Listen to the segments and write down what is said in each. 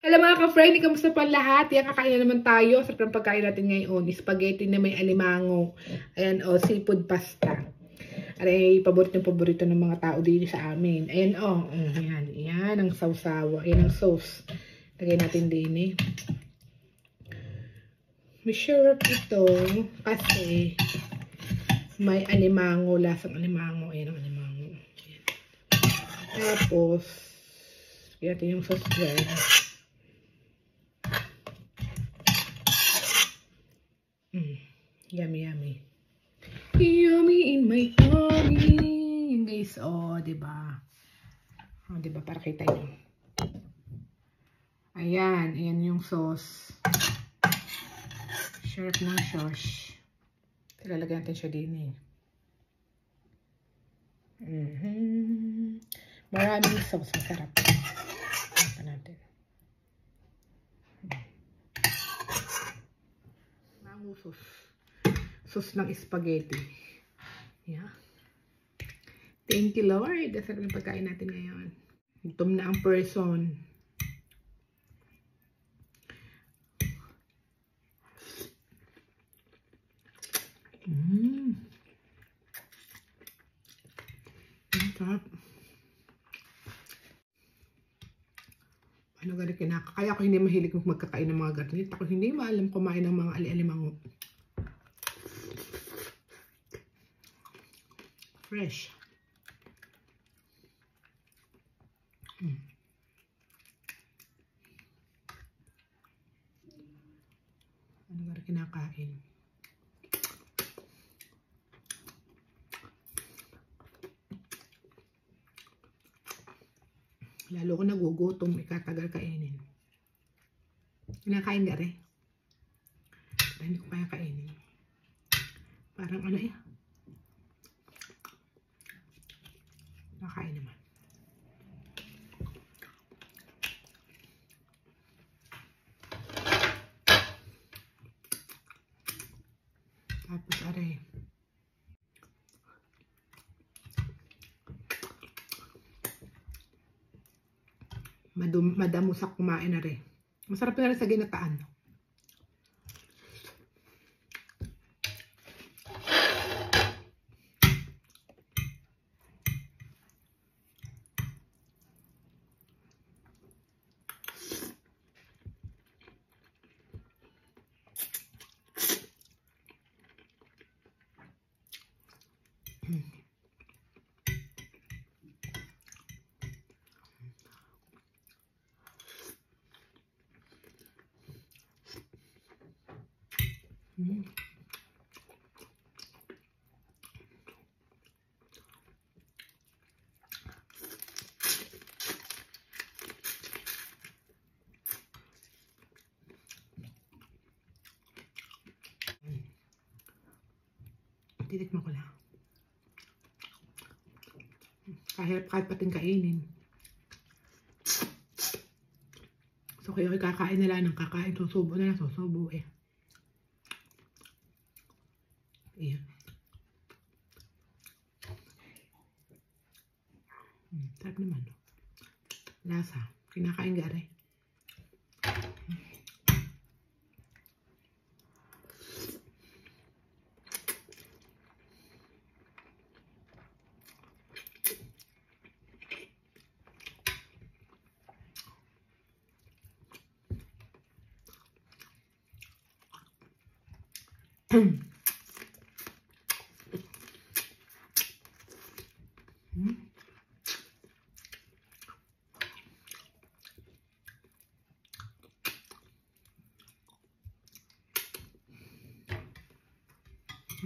Hello mga ka-friend, kamusta pa lahat? Yan, kakain na naman tayo. Sarap ng pagkain natin ngayon. Spaghetti na may alimango. Ayan o, seafood pasta. Aray, paborito ng mga tao dito sa amin. Ayan o, ayan. Ayan ang sausawa. Ayan ang sauce. Lagay natin din eh. Masarap ito kasi may alimango, lasang alimango. Ayan ang alimango. Ayan. Tapos, kaya natin yung sauce dyan. Yummy, yummy. Yummy in my tummy. Yung guys, oh, diba? Oh, diba? Para kita nyo. Ayan, ayan yung sauce. Sarap ng sauce. Lalagyan natin siya din eh. Maraming sauce. Masarap. Ito natin. Mango sauce. Sauce ng spaghetti. Yeah. Thank you, Lord. Dasarap ng pagkain natin ngayon. Gutom na ang person. Sarap. Ano gano'n kaya ako hindi mahilig magkakain ng mga ganito. Ako hindi maalam kumain ng mga ali-alimango. Fresh. Ano gano'n kinakain? Lalo ko nagugutom, ikatagal kainin. Kinakain ka rin. Hindi ko kaya kainin. Parang ano eh. Nakain naman. Tapos aray. Madamusak kumain na rin. Masarap na rin sa ginataan. Titikman ko lang. Kahit pating kainin. So kayo kakain nila ng kakain. Susubo na lang. Susubo eh. Ayan. Sarap naman. Lasa. Kinakain ka rin.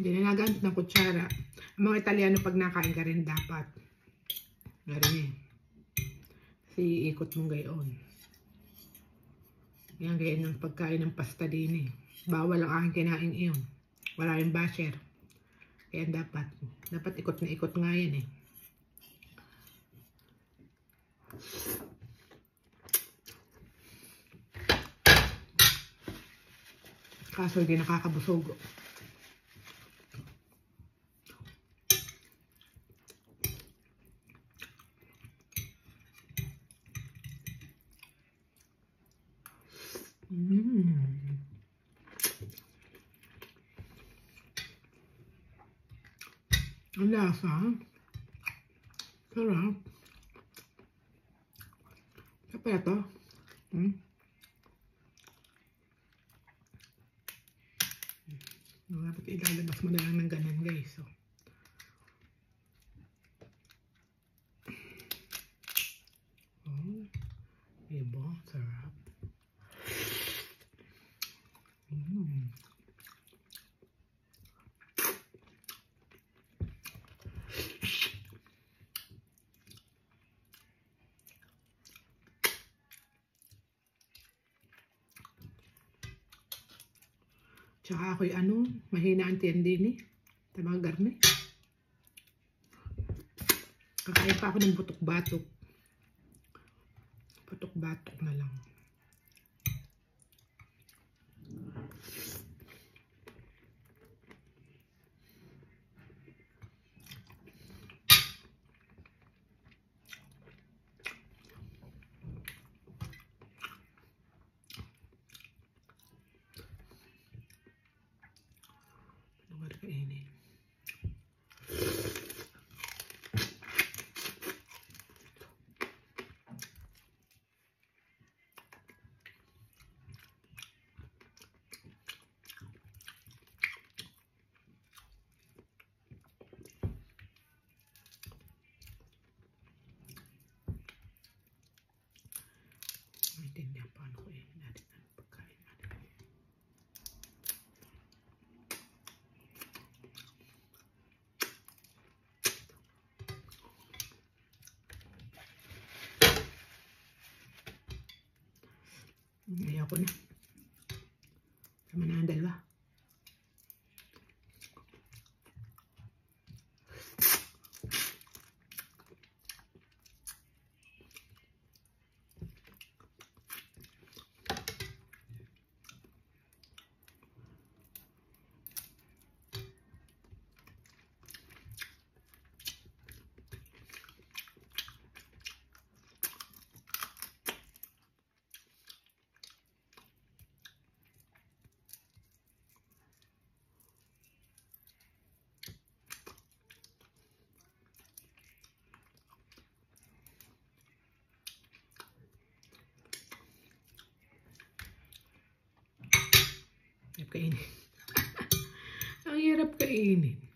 Hindi na nagamit ng kutsara. Ang mga Italiano pag nakain ka rin dapat. Meron eh. Kasi iikot mong gayon. Yan gayon ng pagkain ng pasta din eh. Bawal ang aking kinain iyon. Wala yung basher. Kaya dapat ikot na ikot nga yan eh. Kaso hindi nakakabusog. Mm. Ang lasa. Sarap. Kaya ito. Dapat ilalabas mo na lang ng ganun, guys. So. Oh, diba? Sarap. Tsaka ako'y mahina ang tiyan sa mga garne. Kakain pa ako ng butok-batok. Butok-batok na lang. Kainin. Maintindihan paano ko natin ang pagkain natin. Ayaw ko na. Tama na ang dalawa. Kainin. Ang hirap kainin.